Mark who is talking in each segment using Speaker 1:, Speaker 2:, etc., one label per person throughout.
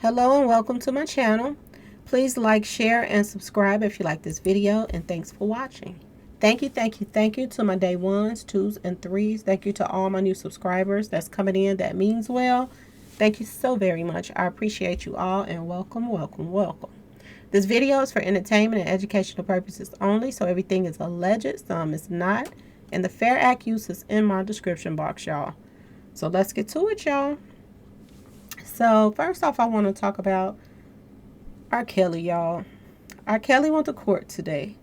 Speaker 1: Hello and welcome to my channel. Please like, share, and subscribe if you like this video, and thanks for watching. Thank you to my day ones, twos, and threes. Thank you to all my new subscribers that's coming in. That means well. Thank you so very much. I appreciate you all, and welcome. This video is for entertainment and educational purposes only, so everything is alleged, some is not, and the fair act use is in my description box, y'all. So let's get to it, y'all. So first off, I want to talk about R. Kelly, y'all. R. Kelly went to court today,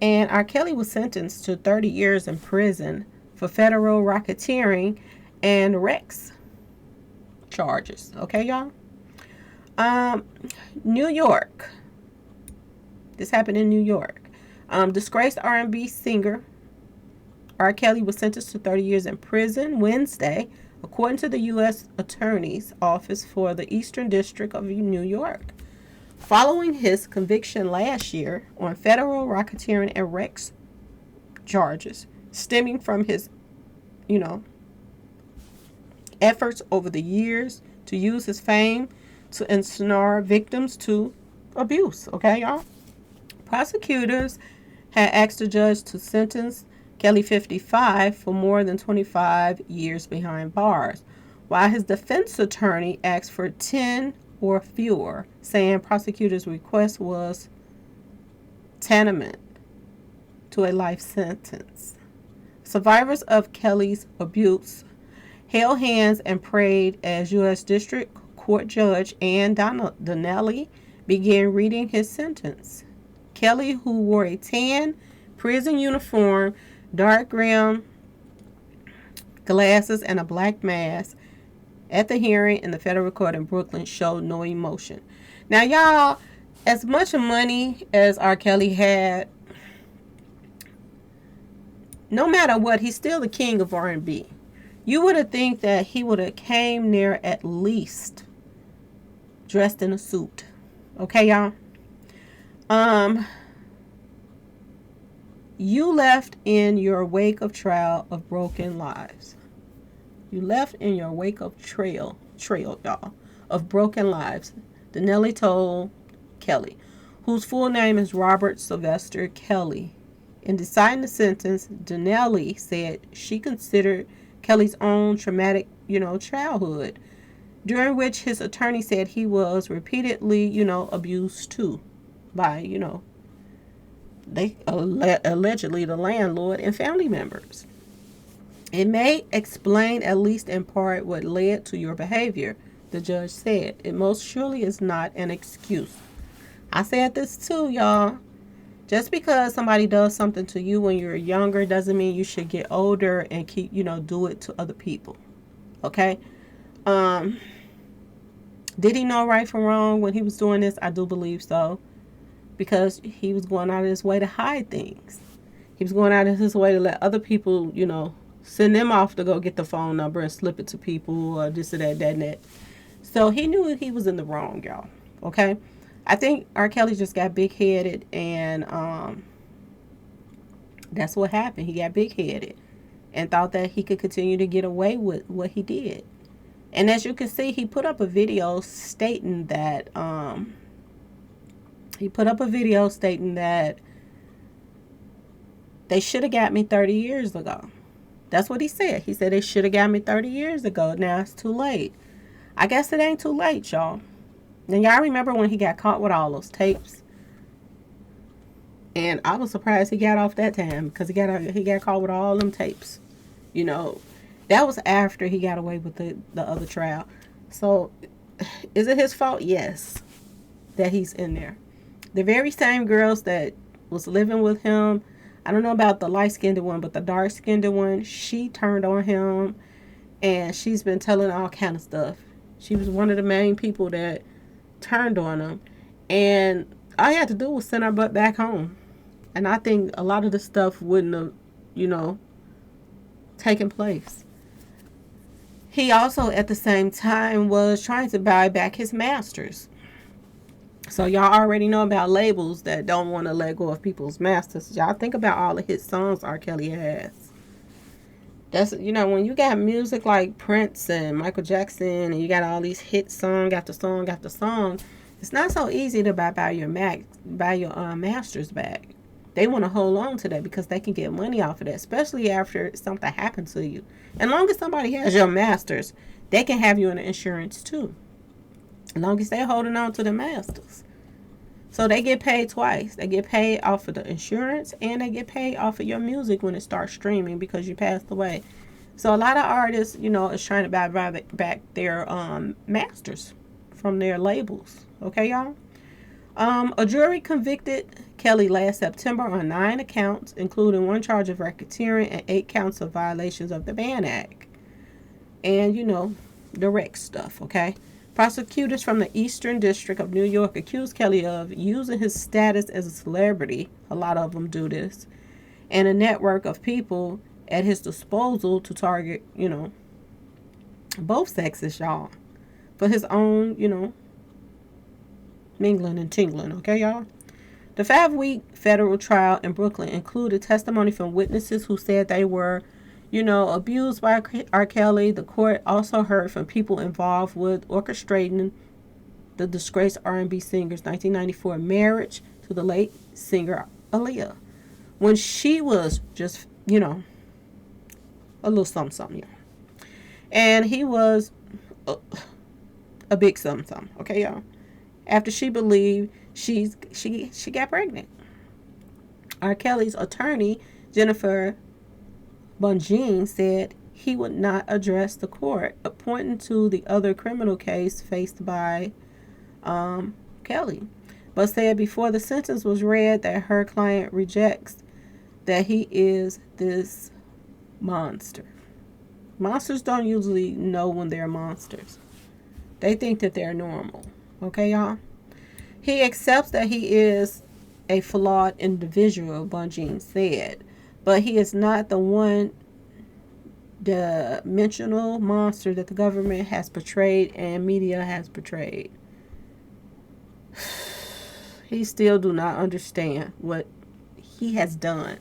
Speaker 1: and R. Kelly was sentenced to 30 years in prison for federal racketeering and Rex charges. Okay, y'all. New York. This happened in New York. Disgraced R&B singer R. Kelly was sentenced to 30 years in prison Wednesday, according to the U.S. Attorney's Office for the Eastern District of New York, following his conviction last year on federal racketeering and Rex charges, stemming from his, efforts over the years to use his fame to ensnare victims to abuse. Okay, y'all? Prosecutors had asked the judge to sentence Kelly, 55, for more than 25 years behind bars, while his defense attorney asked for 10 or fewer, saying prosecutors' request was tantamount to a life sentence. Survivors of Kelly's abuse held hands and prayed as U.S. District Court Judge Ann Donnelly began reading his sentence. Kelly, who wore a tan prison uniform, dark rim glasses, and a black mask at the hearing in the federal court in Brooklyn, showed no emotion. Now, y'all, as much money as R. Kelly had, no matter what, he's still the king of R&B. You would have think that he would have came there at least dressed in a suit. Okay, y'all? You left in your wake of trail of broken lives. You left in your wake of trail, y'all, of broken lives. Donnelly told Kelly, whose full name is Robert Sylvester Kelly. In deciding the sentence, Donnelly said she considered Kelly's own traumatic, childhood, during which his attorney said he was repeatedly, abused too by, they allegedly the landlord and family members. It may explain, at least in part, what led to your behavior, the judge said. It most surely is not an excuse. I said this too, y'all. Just because somebody does something to you when you're younger doesn't mean you should get older and keep, do it to other people. Okay? Did he know right from wrong when he was doing this? I do believe so. Because he was going out of his way to hide things. He was going out of his way to let other people, send them off to go get the phone number and slip it to people or this or that, and that. So he knew he was in the wrong, y'all. Okay? I think R. Kelly just got big-headed, and that's what happened. He got big-headed and thought that he could continue to get away with what he did. And as you can see, he put up a video stating that... they should have got me 30 years ago. That's what he said. He said they should have got me 30 years ago. Now it's too late. I guess it ain't too late, y'all. And y'all remember when he got caught with all those tapes? And I was surprised he got off that time because he got caught with all them tapes. That was after he got away with the other trial. So is it his fault? Yes, that he's in there. The very same girls that was living with him, I don't know about the light-skinned one, but the dark-skinned one, she turned on him, and she's been telling all kind of stuff. She was one of the main people that turned on him, and all he had to do was send her butt back home. And I think a lot of the stuff wouldn't have, taken place. He also, at the same time, was trying to buy back his masters. So y'all already know about labels that don't want to let go of people's masters. Y'all think about all the hit songs R. Kelly has. That's, when you got music like Prince and Michael Jackson, and you got all these hit song after song after song, it's not so easy to buy your masters back. They want to hold on to that because they can get money off of that, especially after something happened to you. And long as somebody has your masters, they can have you in the insurance too. As long as they're holding on to the masters. So they get paid twice. They get paid off of the insurance, and they get paid off of your music when it starts streaming because you passed away. So a lot of artists, is trying to buy back their masters from their labels. Okay, y'all? A jury convicted Kelly last September on 9 accounts, including 1 charge of racketeering and 8 counts of violations of the Ban Act. And, the rec stuff, okay? Prosecutors from the Eastern District of New York accused Kelly of using his status as a celebrity, a lot of them do this, and a network of people at his disposal to target, both sexes, y'all, for his own, mingling and tingling, okay, y'all? The 5-week federal trial in Brooklyn included testimony from witnesses who said they were, abused by R. Kelly. The court also heard from people involved with orchestrating the disgraced R&B singer's 1994 marriage to the late singer Aaliyah, when she was just, a little something. And he was a big something, okay, y'all? After she believed she got pregnant. R. Kelly's attorney, Jennifer Bongine, said he would not address the court, pointing to the other criminal case faced by Kelly, but said before the sentence was read that her client rejects that he is this monster. Monsters don't usually know when they're monsters. They think that they're normal. Okay, y'all? He accepts that he is a flawed individual, Bongine said, but he is not the one-dimensional monster that the government has portrayed and media has portrayed. He still do not understand what he has done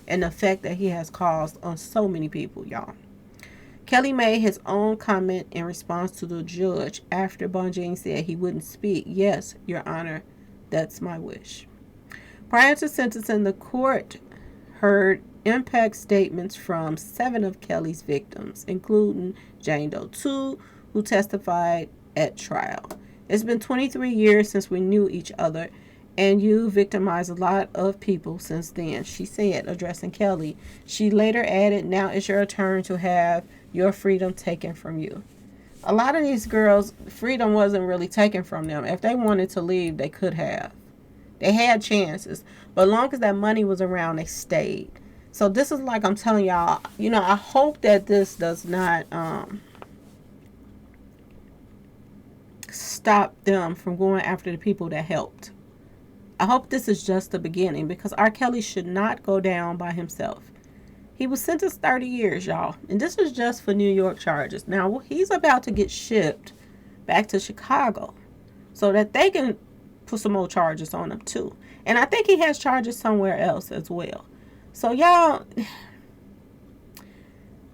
Speaker 1: and the effect that he has caused on so many people, y'all. Kelly made his own comment in response to the judge after Bongine said he wouldn't speak. Yes, Your Honor, that's my wish. Prior to sentencing, the court heard impact statements from 7 of Kelly's victims, including Jane Doe 2, who testified at trial. It's been 23 years since we knew each other, and you victimized a lot of people since then, she said, addressing Kelly. She later added, now it's your turn to have your freedom taken from you. A lot of these girls, freedom wasn't really taken from them. If they wanted to leave, they could have. They had chances. But as long as that money was around, they stayed. So this is like I'm telling y'all, I hope that this does not stop them from going after the people that helped. I hope this is just the beginning, because R. Kelly should not go down by himself. He was sentenced 30 years, y'all. And this was just for New York charges. Now, he's about to get shipped back to Chicago so that they can put some more charges on him, too. And I think he has charges somewhere else as well. So, y'all,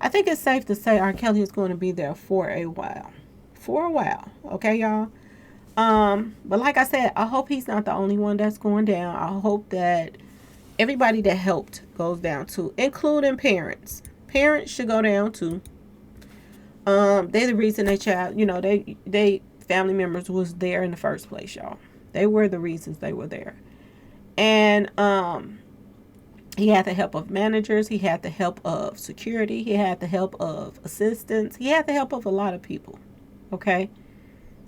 Speaker 1: I think it's safe to say R. Kelly is going to be there for a while. For a while. Okay, y'all? But like I said, I hope he's not the only one that's going down. I hope that everybody that helped goes down too, including parents. Parents should go down too. They're the reason their child, they family members was there in the first place, y'all. They were the reasons they were there. And he had the help of managers. He had the help of security. He had the help of assistants. He had the help of a lot of people. Okay?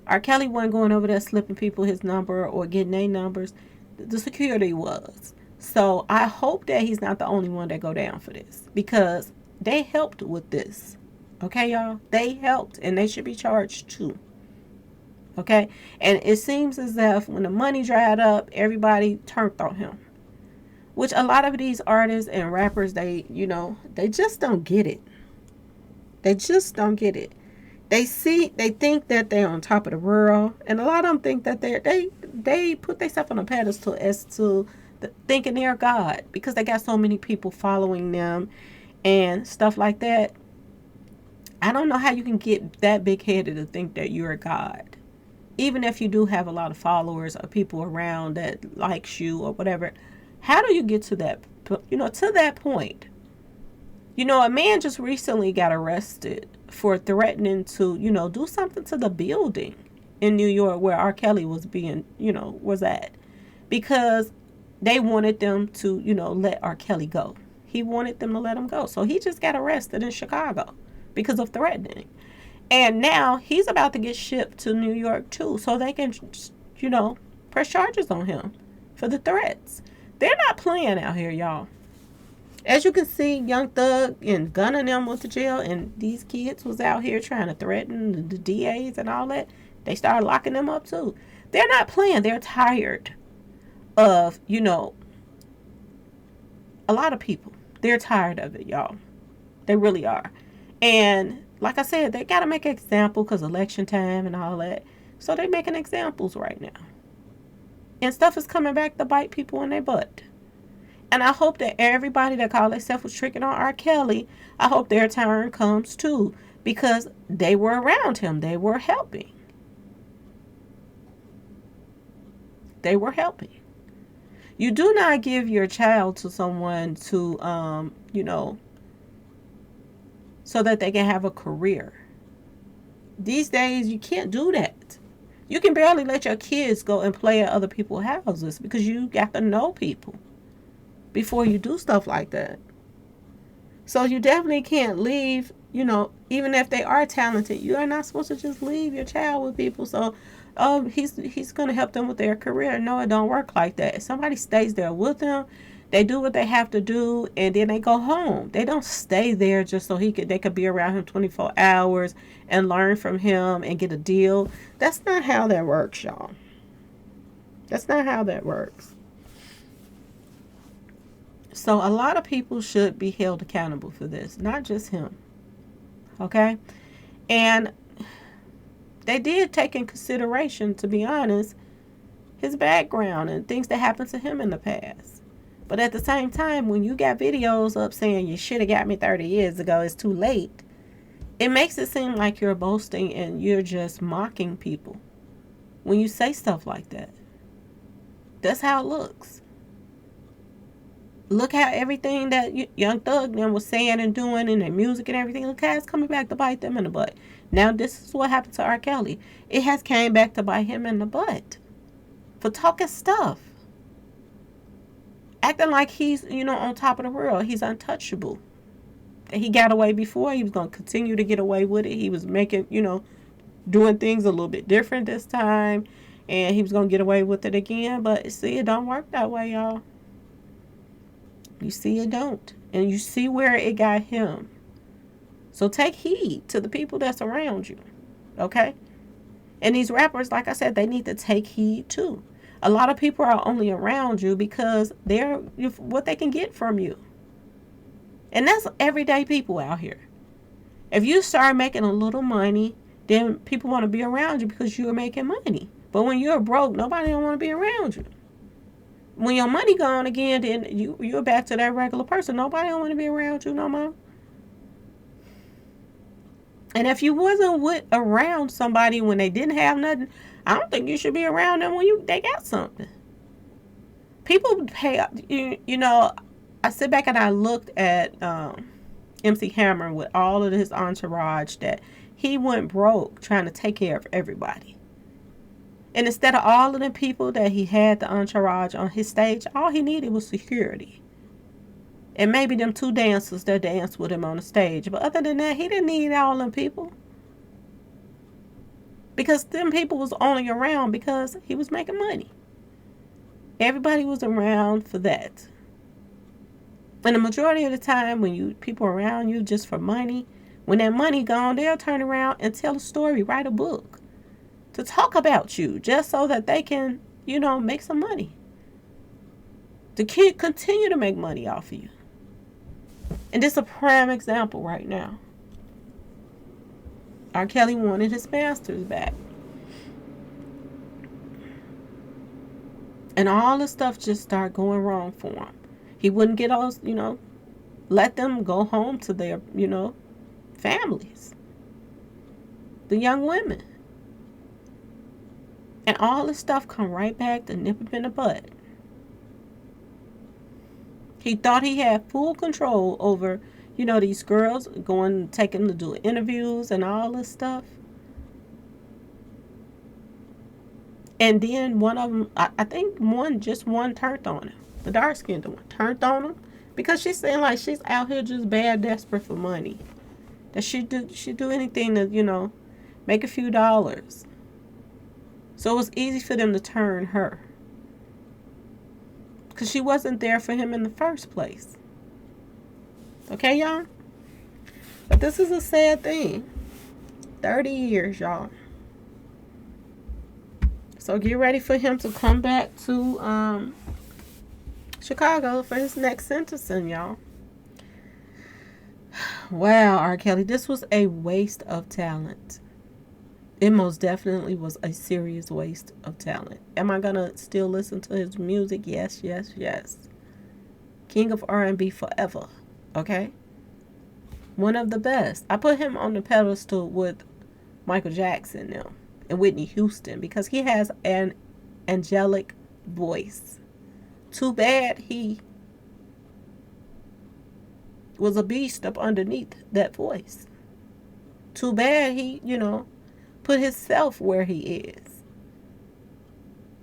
Speaker 1: R. Kelly wasn't going over there slipping people his number or getting their numbers. The security was. So I hope that he's not the only one that go down for this, because they helped with this. Okay, y'all? They helped, and they should be charged too. Okay? And it seems as if when the money dried up, everybody turned on him. Which a lot of these artists and rappers, they just don't get it. They just don't get it. They think that they're on top of the world, and a lot of them think that they put themselves on a pedestal as to thinking they're God, because they got so many people following them and stuff like that. I don't know how you can get that big headed to think that you're a God. Even if you do have a lot of followers or people around that likes you or whatever, how do you get to that, to that point? A man just recently got arrested for threatening to, do something to the building in New York where R. Kelly was being, was at, because they wanted them to, let R. Kelly go. He wanted them to let him go. So he just got arrested in Chicago because of threatening. And now he's about to get shipped to New York too, so they can, press charges on him for the threats. They're not playing out here, y'all. As you can see, Young Thug and Gunna and them went to jail, and these kids was out here trying to threaten the DAs and all that. They started locking them up too. They're not playing. They're tired of, a lot of people. They're tired of it, y'all. They really are. And like I said, they got to make an example because election time and all that. So they're making examples right now. And stuff is coming back to bite people in their butt. And I hope that everybody that called themselves was tricking on R. Kelly, I hope their turn comes too. Because they were around him. They were helping. They were helping. You do not give your child to someone to, so that they can have a career. These days, you can't do that. You can barely let your kids go and play at other people's houses because you got to know people before you do stuff like that. So you definitely can't leave, even if they are talented, you are not supposed to just leave your child with people. So, he's going to help them with their career. No, it don't work like that. If somebody stays there with them, they do what they have to do, and then they go home. They don't stay there just so they could be around him 24 hours and learn from him and get a deal. That's not how that works, y'all. That's not how that works. So a lot of people should be held accountable for this, not just him. Okay? And they did take in consideration, to be honest, his background and things that happened to him in the past. But at the same time, when you got videos up saying you should have got me 30 years ago, it's too late, it makes it seem like you're boasting and you're just mocking people when you say stuff like that. That's how it looks. Look how everything that Young Thug was saying and doing in their music and everything, look how it's coming back to bite them in the butt. Now this is what happened to R. Kelly. It has came back to bite him in the butt for talking stuff. Acting like he's, on top of the world. He's untouchable. He got away before. He was going to continue to get away with it. He was making, doing things a little bit different this time. And he was going to get away with it again. But see, it don't work that way, y'all. You see, it don't. And you see where it got him. So take heed to the people that's around you. Okay? And these rappers, like I said, they need to take heed too. A lot of people are only around you because they're what they can get from you. And that's everyday people out here. If you start making a little money, then people want to be around you because you're making money. But when you're broke, nobody don't want to be around you. When your money gone again, then you're back to that regular person. Nobody don't want to be around you no more. And if you wasn't around somebody when they didn't have nothing, I don't think you should be around them when they got something. People pay, I sit back and I looked at MC Hammer with all of his entourage that he went broke trying to take care of everybody. And instead of all of the people that he had, the entourage on his stage, all he needed was security. And maybe them 2 dancers that danced with him on the stage. But other than that, he didn't need all them people. Because them people was only around because he was making money. Everybody was around for that. And the majority of the time when people around you just for money, when that money gone, they'll turn around and tell a story, write a book to talk about you just so that they can, make some money. To continue to make money off of you. And this is a prime example right now. R. Kelly wanted his masters back. And all the stuff just started going wrong for him. He wouldn't get all, let them go home to their, families. the young women. And all this stuff come right back to nip him in the butt. He thought he had full control over, these girls going, taking them to do interviews and all this stuff. And then one of them, I think one turned on him. The dark skinned one turned on him because she's saying like she's out here just bad, desperate for money. That she do anything to, make a few dollars. So it was easy for them to turn her. Because she wasn't there for him in the first place. Okay, y'all? But this is a sad thing. 30 years, y'all. So get ready for him to come back to Chicago for his next sentencing, y'all. Wow, R. Kelly, this was a waste of talent. It most definitely was a serious waste of talent. Am I going to still listen to his music? Yes, yes, yes. King of R&B forever. Okay? One of the best. I put him on the pedestal with Michael Jackson now and Whitney Houston because he has an angelic voice. Too bad he was a beast up underneath that voice. Too bad he, put himself where he is.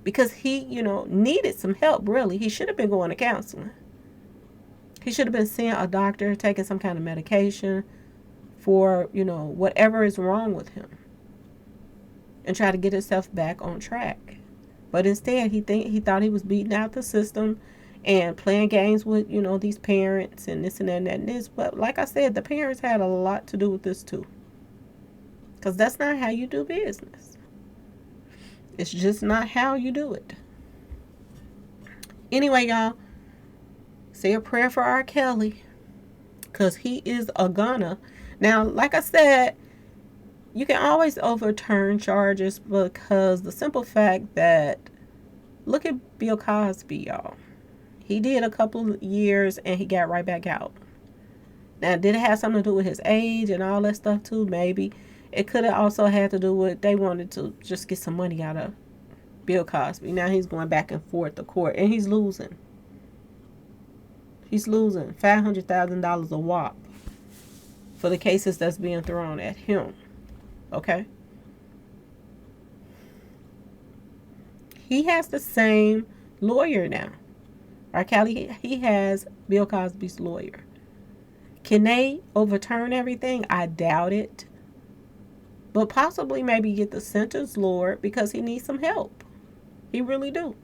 Speaker 1: Because he, needed some help, really. He should have been going to counseling. He should have been seeing a doctor, taking some kind of medication for, whatever is wrong with him. And try to get himself back on track. But instead, he thought he was beating out the system and playing games with, these parents and this and that and this. But like I said, the parents had a lot to do with this too. Because that's not how you do business. It's just not how you do it. Anyway, y'all, say a prayer for R. Kelly. Because he is a gunner. Now, like I said, you can always overturn charges because the simple fact that, look at Bill Cosby, y'all. He did a couple of years and he got right back out. Now, did it have something to do with his age and all that stuff too? Maybe. It could have also had to do with they wanted to just get some money out of Bill Cosby. Now he's going back and forth to court and he's losing. He's losing $500,000 a whop for the cases that's being thrown at him. Okay? He has the same lawyer now. R. Kelly, he has Bill Cosby's lawyer. Can they overturn everything? I doubt it. But possibly maybe get the sentence lowered because he needs some help. He really do.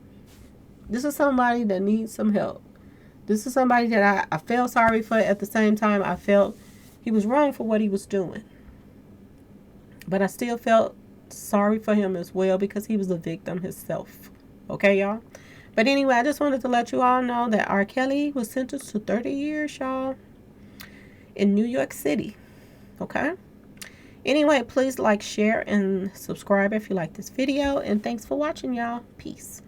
Speaker 1: This is somebody that needs some help. This is somebody that I felt sorry for. At the same time, I felt he was wrong for what he was doing. But I still felt sorry for him as well because he was a victim himself. Okay, y'all? But anyway, I just wanted to let you all know that R. Kelly was sentenced to 30 years, y'all, in New York City. Okay? Anyway, please like, share, and subscribe if you like this video. And thanks for watching, y'all. Peace.